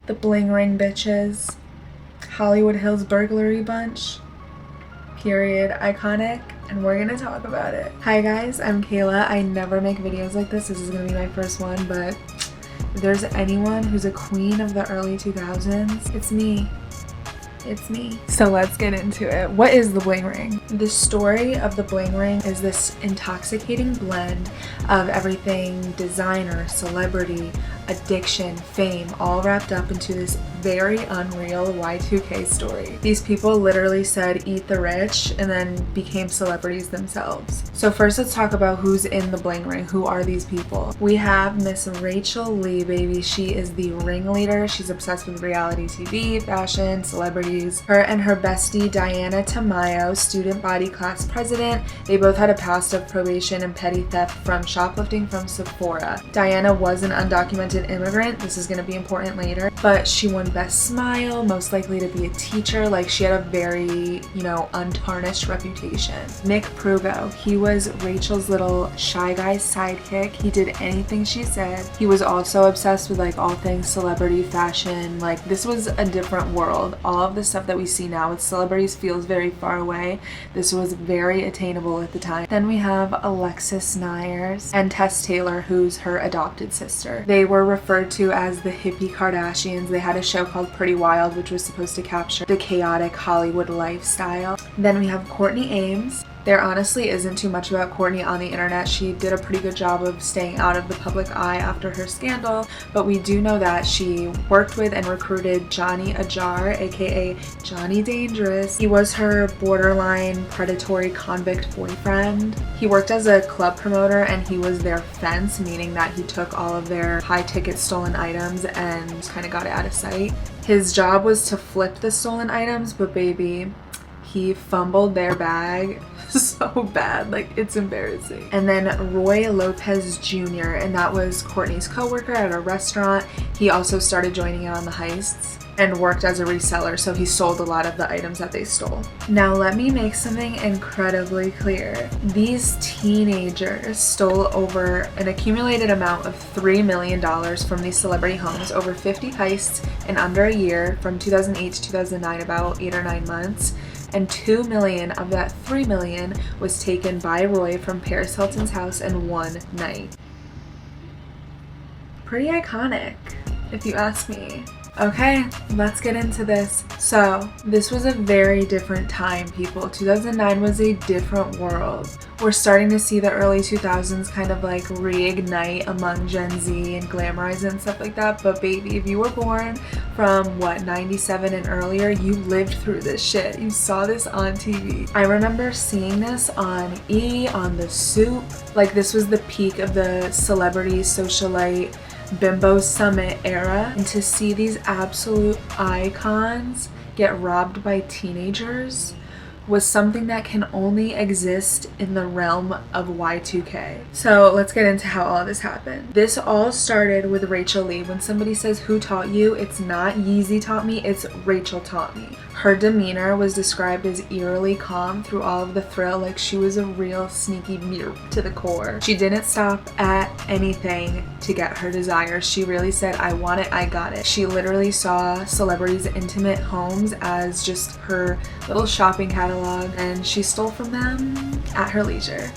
The bling ring bitches. Hollywood Hills burglary bunch. Period. Iconic. And we're gonna talk about it. Hi guys, I'm Kayla. I never make videos like this. This is gonna be my first one, but if there's anyone who's a queen of the early 2000s, it's me. It's me. So let's get into it. What is the bling ring? The story of the bling ring is this intoxicating blend of everything designer, celebrity, addiction, fame, all wrapped up into this very unreal Y2K story. These people literally said eat the rich and then became celebrities themselves. So first let's talk about who's in the bling ring. Who are these people? We have Miss Rachel Lee, baby. She is the ringleader. She's obsessed with reality TV, fashion, celebrities. Her and her bestie Diana Tamayo, student body class president, they both had a past of probation and petty theft from shoplifting from Sephora. Diana was an undocumented immigrant. This is going to be important later, but she won Best Smile, most likely to be a teacher. Like, she had a very, untarnished reputation. Nick Prugo, he was Rachel's little shy guy sidekick. He did anything she said. He was also obsessed with all things celebrity, fashion. Like, this was a different world. All of the stuff that we see now with celebrities feels very far away. This was very attainable at the time. Then we have Alexis neirs and Tess Taylor, who's her adopted sister. They were referred to as the hippie Kardashians. They had a show called Pretty Wild, which was supposed to capture the chaotic Hollywood lifestyle. Then we have Courtney Ames. There honestly isn't too much about Courtney on the internet. She did a pretty good job of staying out of the public eye after her scandal, but we do know that she worked with and recruited Johnny Ajar, aka Johnny Dangerous. He was her borderline predatory convict boyfriend. He worked as a club promoter and he was their fence, meaning that he took all of their high-ticket stolen items and kind of got it out of sight. His job was to flip the stolen items, but baby, he fumbled their bag so bad, it's embarrassing. And then Roy Lopez Jr., and that was Courtney's co-worker at a restaurant. He also started joining in on the heists and worked as a reseller, so he sold a lot of the items that they stole. Now let me make something incredibly clear. These teenagers stole over an accumulated amount of $3 million from these celebrity homes, over 50 heists in under a year, from 2008 to 2009, about 8 or 9 months. And $2 million of that $3 million was taken by Roy from Paris Hilton's house in one night. Pretty iconic, if you ask me. Okay, let's get into this. So, this was a very different time, people. 2009 was a different world. We're starting to see the early 2000s kind of reignite among Gen Z and glamorize it and stuff like that. But baby, if you were born from 97 and earlier, you lived through this shit. You saw this on TV. I remember seeing this on E! On The Soup. This was the peak of the celebrity socialite Bimbo Summit era, and to see these absolute icons get robbed by teenagers was something that can only exist in the realm of Y2K. So let's get into how all this happened. This all started with Rachel Lee. When somebody says who taught you, it's not Yeezy taught me, it's Rachel taught me. Her demeanor was described as eerily calm through all of the thrill, she was a real sneaky mirror to the core. She didn't stop at anything to get her desires. She really said, I want it, I got it. She literally saw celebrities' intimate homes as just her little shopping catalog, and she stole from them at her leisure.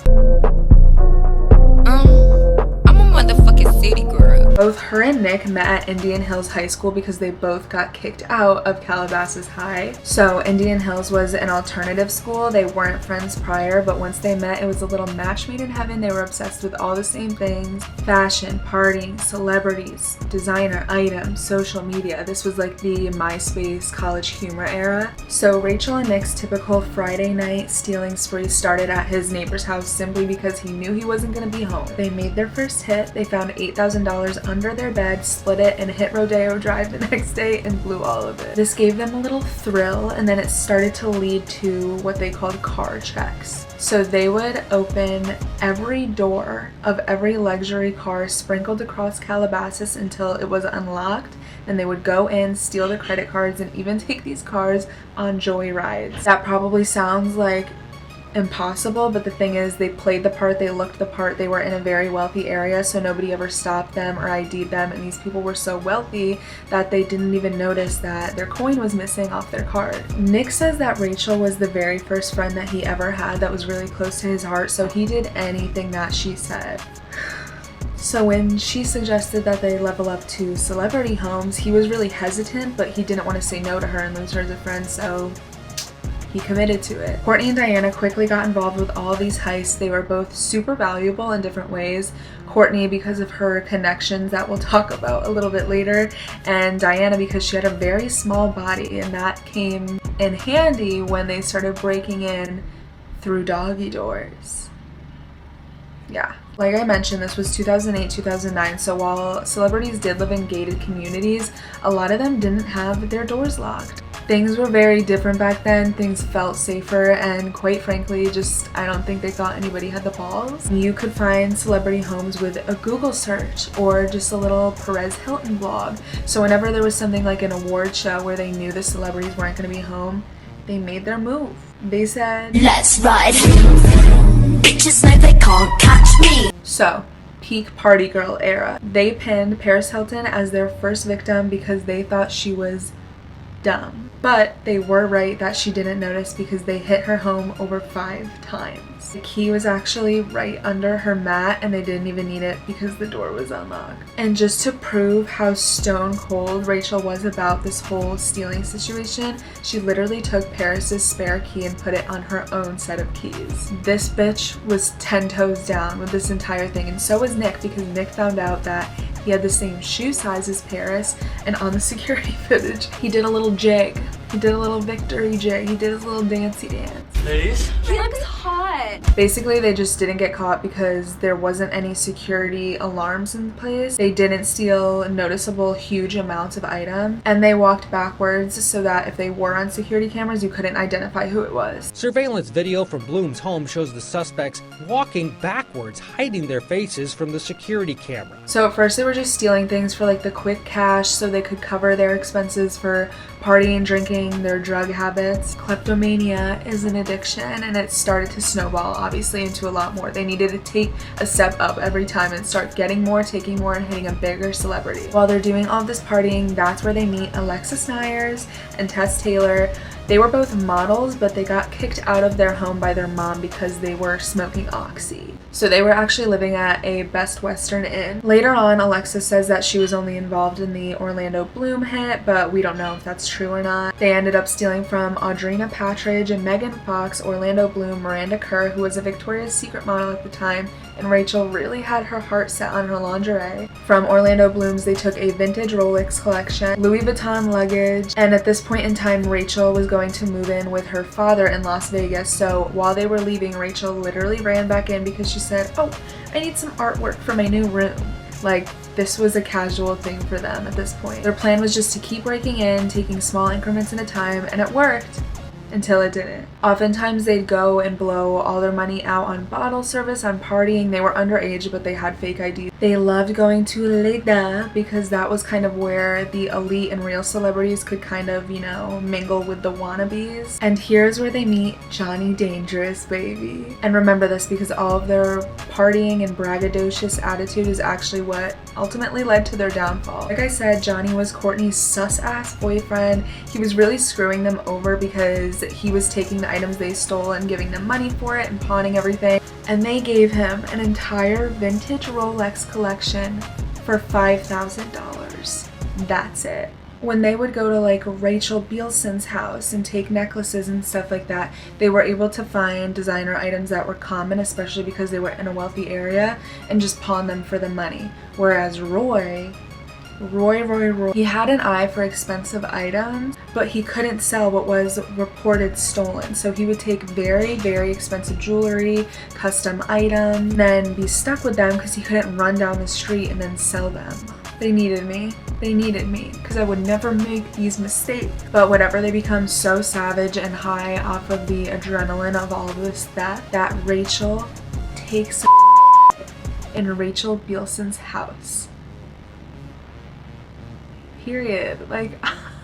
I'm a motherfucking city girl. Both her and Nick met at Indian Hills High School because they both got kicked out of Calabasas High. So Indian Hills was an alternative school. They weren't friends prior, but once they met, it was a little match made in heaven. They were obsessed with all the same things: fashion, partying, celebrities, designer items, social media. This was the MySpace college humor era. So Rachel and Nick's typical Friday night stealing spree started at his neighbor's house simply because he knew he wasn't going to be home. They made their first hit. They found $8,000 under their bed, split it, and hit Rodeo Drive the next day and blew all of it. This gave them a little thrill, and then it started to lead to what they called car checks. So they would open every door of every luxury car sprinkled across Calabasas until it was unlocked. Then they would go in, steal the credit cards, and even take these cars on joyrides. That probably sounds like impossible, but the thing is, they played the part, they looked the part, they were in a very wealthy area, so nobody ever stopped them or ID'd them, and these people were so wealthy that they didn't even notice that their coin was missing off their card. Nick says that Rachel was the very first friend that he ever had that was really close to his heart, so he did anything that she said. So when she suggested that they level up to celebrity homes, he was really hesitant, but he didn't want to say no to her and lose her as a friend, so he committed to it. Courtney and Diana quickly got involved with all these heists. They were both super valuable in different ways. Courtney because of her connections that we'll talk about a little bit later, and Diana because she had a very small body, and that came in handy when they started breaking in through doggy doors. Yeah. Like I mentioned, this was 2008, 2009, so while celebrities did live in gated communities, a lot of them didn't have their doors locked. Things were very different back then, things felt safer, and quite frankly, I don't think they thought anybody had the balls. You could find celebrity homes with a Google search or just a little Perez Hilton blog. So whenever there was something like an award show where they knew the celebrities weren't going to be home, they made their move. They said, "Let's ride. Bitches know they can't catch me." So, peak party girl era. They pinned Paris Hilton as their first victim because they thought she was dumb. But they were right that she didn't notice because they hit her home over 5 times. The key was actually right under her mat and they didn't even need it because the door was unlocked. And just to prove how stone cold Rachel was about this whole stealing situation, she literally took Paris's spare key and put it on her own set of keys. This bitch was 10 toes down with this entire thing, and so was Nick because Nick found out that he had the same shoe size as Paris, and on the security footage, he did a little jig. He did a little victory jig. He did his little dancey dance. Ladies? He looks hot. Basically, they just didn't get caught because there wasn't any security alarms in place. They didn't steal noticeable huge amounts of items, and they walked backwards so that if they were on security cameras, you couldn't identify who it was. Surveillance video from Bloom's home shows the suspects walking backwards, hiding their faces from the security camera. So at first they were just stealing things for like the quick cash so they could cover their expenses for partying, drinking, their drug habits. Kleptomania is an addiction, and it started to snowball obviously into a lot more. They needed to take a step up every time and start getting more, taking more, and hitting a bigger celebrity. While they're doing all this partying, that's where they meet Alexis neirs and Tess Taylor. They were both models, but they got kicked out of their home by their mom because they were smoking oxy. So they were actually living at a Best Western Inn. Later on, Alexis says that she was only involved in the Orlando Bloom hit, but we don't know if that's true or not. They ended up stealing from Audrina, Patridge, and Megan Fox, Orlando Bloom, Miranda Kerr, who was a Victoria's Secret model at the time, and Rachel really had her heart set on her lingerie. From Orlando Bloom's, they took a vintage Rolex collection, Louis Vuitton luggage, and at this point in time, Rachel was going to move in with her father in Las Vegas. So while they were leaving, Rachel literally ran back in because she said, "Oh, I need some artwork for my new room." Like, this was a casual thing for them at this point. Their plan was just to keep breaking in, taking small increments at a time, and it worked. Until it didn't. Oftentimes they'd go and blow all their money out on bottle service, on partying. They were underage, but they had fake IDs. They loved going to Leda because that was kind of where the elite and real celebrities could kind of, you know, mingle with the wannabes. And here's where they meet Johnny Dangerous, baby. And remember this because all of their partying and braggadocious attitude is actually what ultimately led to their downfall. Like I said, Johnny was Courtney's sus-ass boyfriend. He was really screwing them over because he was taking the items they stole and giving them money for it and pawning everything. And they gave him an entire vintage Rolex collection for $5,000. That's it. When they would go to like Rachel Bilson's house and take necklaces and stuff like that, they were able to find designer items that were common, especially because they were in a wealthy area, and just pawn them for the money. Whereas Roy, he had an eye for expensive items, but he couldn't sell what was reported stolen. So he would take very, very expensive jewelry, custom items, then be stuck with them because he couldn't run down the street and then sell them. They needed me. They needed me because I would never make these mistakes. But whatever, they become so savage and high off of the adrenaline of all of this theft that Rachel takes in Rachel Bilson's house. Period. Like,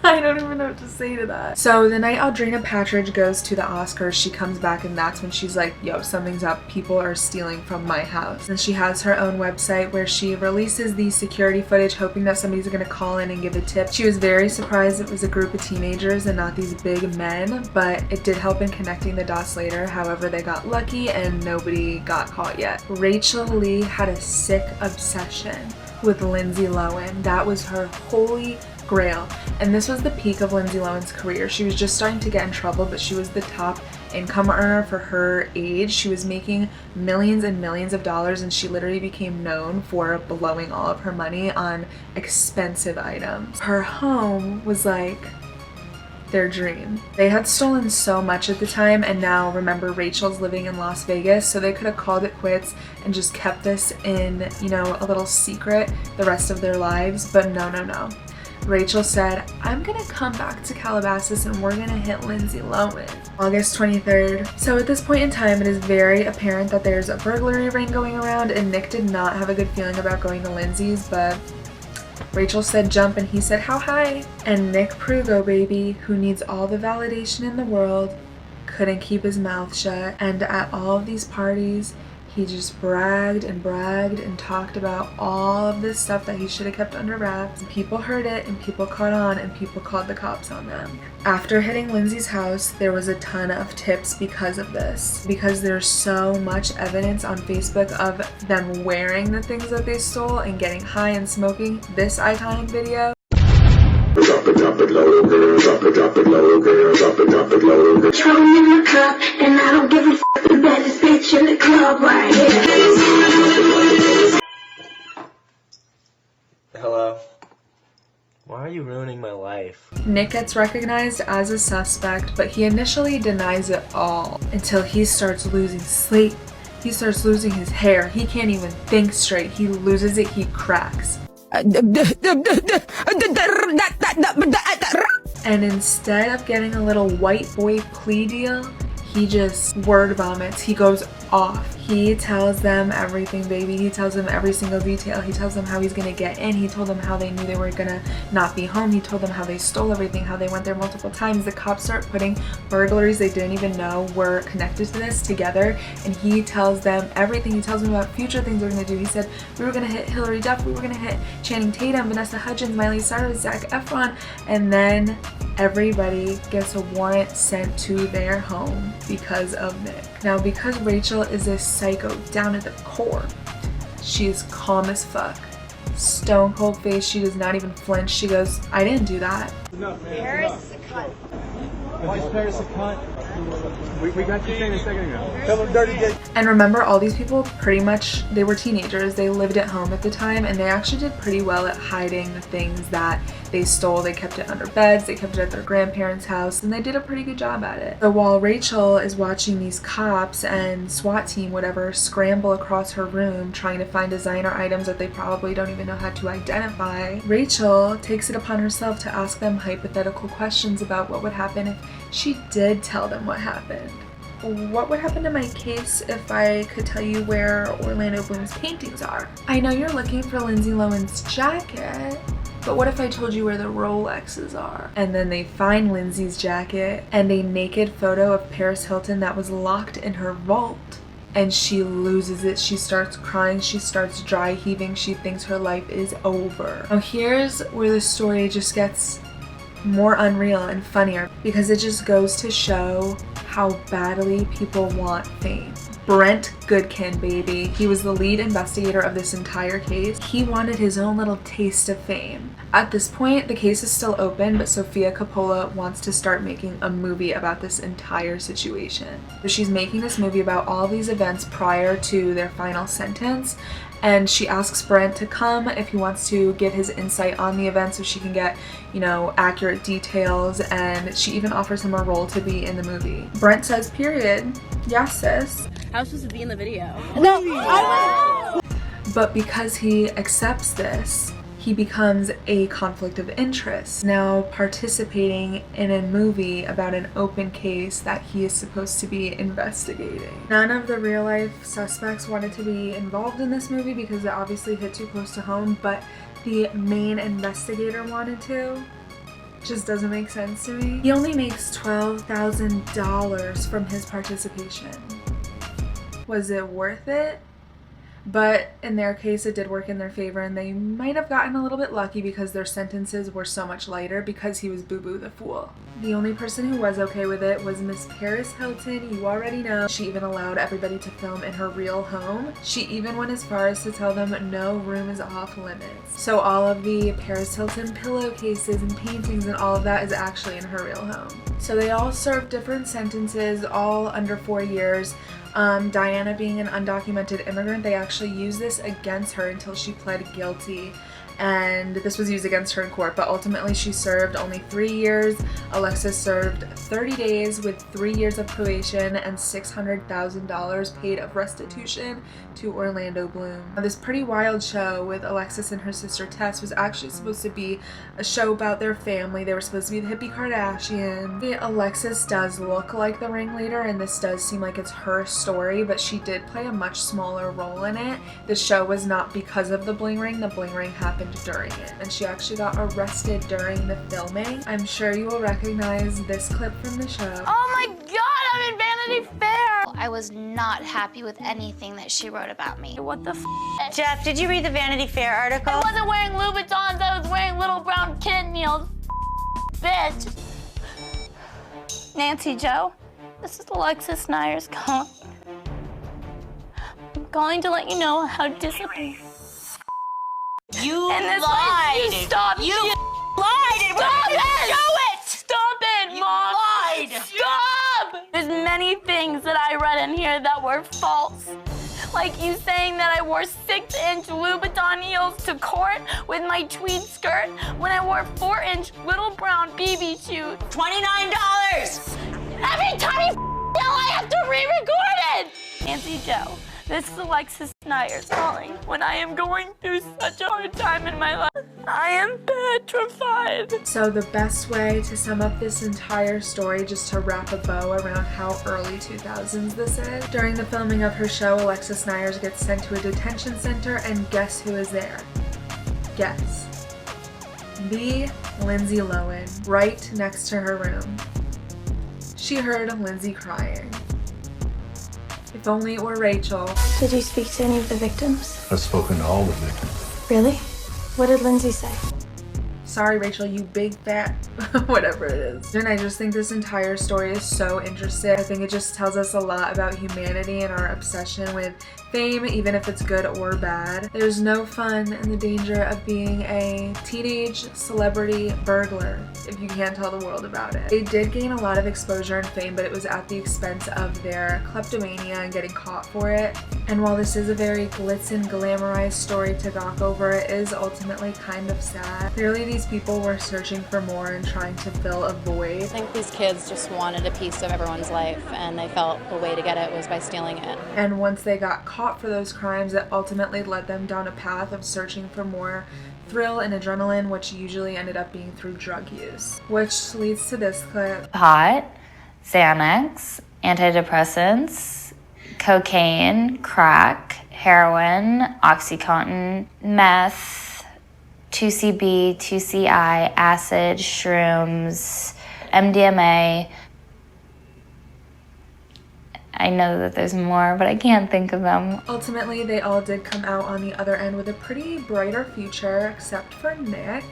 I don't even know what to say to that. So the night Audrina Patridge goes to the Oscars, she comes back and that's when she's like, yo, something's up. People are stealing from my house. And she has her own website where she releases the security footage hoping that somebody's gonna call in and give a tip. She was very surprised it was a group of teenagers and not these big men, but it did help in connecting the dots later. However, they got lucky and nobody got caught yet. Rachel Lee had a sick obsession with Lindsay Lohan. That was her holy grail. And this was the peak of Lindsay Lohan's career. She was just starting to get in trouble, but she was the top income earner for her age. She was making millions and millions of dollars, and she literally became known for blowing all of her money on expensive items. Her home was like their dream. They had stolen so much at the time, and now remember, Rachel's living in Las Vegas, so they could have called it quits and just kept this in, you know, a little secret the rest of their lives, but no. Rachel said, I'm gonna come back to Calabasas and we're gonna hit Lindsay Lohan. August 23rd. So at this point in time, it is very apparent that there's a burglary ring going around, and Nick did not have a good feeling about going to Lindsay's, but Rachel said jump and he said how high. And Nick Prugo, baby, who needs all the validation in the world, couldn't keep his mouth shut. And at all of these parties, he just bragged and talked about all of this stuff that he should have kept under wraps. And people heard it and people caught on and people called the cops on them. After hitting Lindsay's house, there was a ton of tips because of this. Because there's so much evidence on Facebook of them wearing the things that they stole and getting high and smoking this iconic video. Drop it low, girl. Drop it low, girl. Drop it low, girl. Throwing in the cup, and I don't give a f***. The baddest bitch in the club right here. Hello. Why are you ruining my life? Nick gets recognized as a suspect, but he initially denies it all until he starts losing sleep. He starts losing his hair. He can't even think straight. He loses it. He cracks. And instead of getting a little white boy plea deal, he just word vomits. He goes off. He tells them everything, baby. He tells them every single detail. He tells them how he's gonna get in. He told them how they knew they were gonna not be home. He told them how they stole everything, how they went there multiple times. The cops start putting burglaries they didn't even know were connected to this together, and he tells them everything. He tells them about future things they're gonna do. He said, we were gonna hit Hillary Duff, we were gonna hit Channing Tatum, Vanessa Hudgens, Miley Cyrus, Zac Efron, and then everybody gets a warrant sent to their home because of Nick. Now, because Rachel is a psycho down at the core, she is calm as fuck. Stone cold face, she does not even flinch. She goes, I didn't do that. Paris is a cunt. Why is Paris a cunt? We got you saying a second ago. Tell them dirty gay. And remember, all these people pretty much, they were teenagers. They lived at home at the time, and they actually did pretty well at hiding the things that they stole. They kept it under beds, they kept it at their grandparents' house, and they did a pretty good job at it. So while Rachel is watching these cops and SWAT team, whatever, scramble across her room trying to find designer items that they probably don't even know how to identify, Rachel takes it upon herself to ask them hypothetical questions about what would happen if she did tell them what happened. What would happen to my case if I could tell you where Orlando Bloom's paintings are? I know you're looking for Lindsay Lohan's jacket, but what if I told you where the Rolexes are? And then they find Lindsay's jacket and a naked photo of Paris Hilton that was locked in her vault. And she loses it. She starts crying. She starts dry heaving. She thinks her life is over. Now here's where the story just gets more unreal and funnier, because it just goes to show how badly people want fame. Brent Goodkin, baby. He was the lead investigator of this entire case. He wanted his own little taste of fame. At this point, the case is still open, but Sofia Coppola wants to start making a movie about this entire situation. So she's making this movie about all these events prior to their final sentence, and she asks Brent to come if he wants to give his insight on the event so she can get, you know, accurate details, and she even offers him a role to be in the movie. Brent says, period. Yes, sis. I was supposed to be in the video. But because he accepts this, he becomes a conflict of interest, now participating in a movie about an open case that he is supposed to be investigating. None of the real life suspects wanted to be involved in this movie because it obviously hit too close to home, but the main investigator wanted to. Just doesn't make sense to me. He only makes $12,000 from his participation. Was it worth it? But in their case, it did work in their favor, and they might have gotten a little bit lucky because their sentences were so much lighter because he was Boo Boo the Fool. The only person who was okay with it was Miss Paris Hilton. You already know. She even allowed everybody to film in her real home. She even went as far as to tell them no room is off limits. So all of the Paris Hilton pillowcases and paintings and all of that is actually in her real home. So they all served different sentences, all under 4 years. Diana being an undocumented immigrant, they actually used this against her until she pled guilty, and this was used against her in court, but ultimately she served only 3 years. Alexis served 30 days with 3 years of probation and $600,000 paid of restitution to Orlando Bloom. Now, this pretty wild show with Alexis and her sister Tess was actually supposed to be a show about their family. They were supposed to be the hippie Kardashian. Alexis does look like the ringleader, and this does seem like it's her story, but she did play a much smaller role in it. The show was not because of the bling ring. The bling ring happened during it, and she actually got arrested during the filming. I'm sure you will recognize this clip from the show. Oh my god, I'm in Vanity Fair! I was not happy with anything that she wrote about me. What the f? Jeff, did you read the Vanity Fair article? I wasn't wearing Louboutins, I was wearing little brown kitten heels. Bitch. Nancy Joe, this is Alexis Neirs calling. I'm calling to let you know how disappointed. You lied. You stop. You lied. Stop it. Show it. Stop it, You Mom. lied. Stop. There's many things that I read in here that were false. Like you saying that I wore 6-inch Louboutin heels to court with my tweed skirt when I wore 4-inch little brown BB shoes. $29. Every time you yell, I have to re-record it. Nancy Joe. This is Alexis Neirs calling when I am going through such a hard time in my life. I am petrified. So the best way to sum up this entire story, just to wrap a bow around how early 2000s this is, during the filming of her show, Alexis Neirs gets sent to a detention center, and guess who is there? Guess. The Lindsay Lohan, right next to her room. She heard Lindsay crying. If only it were Rachel. Did you speak to any of the victims? I've spoken to all the victims. Really? What did Lindsay say? Sorry, Rachel, you big fat whatever it is. And I just think this entire story is so interesting. I think it just tells us a lot about humanity and our obsession with fame, even if it's good or bad. There's no fun in the danger of being a teenage celebrity burglar if you can't tell the world about it. They did gain a lot of exposure and fame, but it was at the expense of their kleptomania and getting caught for it. And while this is a very glitz and glamorized story to gawk over, it is ultimately kind of sad. Clearly these people were searching for more and trying to fill a void. I think these kids just wanted a piece of everyone's life, and they felt the way to get it was by stealing it. And once they got caught for those crimes, it ultimately led them down a path of searching for more thrill and adrenaline, which usually ended up being through drug use. Which leads to this clip. Pot, Xanax, antidepressants, cocaine, crack, heroin, OxyContin, meth, 2CB, 2CI, acid, shrooms, MDMA. I know that there's more, but I can't think of them. Ultimately, they all did come out on the other end with a pretty brighter future, except for Nick.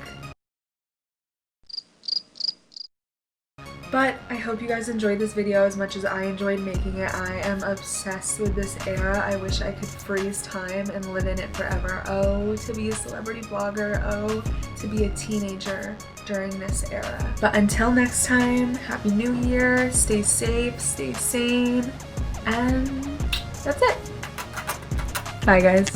But I hope you guys enjoyed this video as much as I enjoyed making it. I am obsessed with this era. I wish I could freeze time and live in it forever. Oh, to be a celebrity blogger. Oh, to be a teenager during this era. But until next time, Happy New Year. Stay safe, stay sane, and that's it. Bye, guys.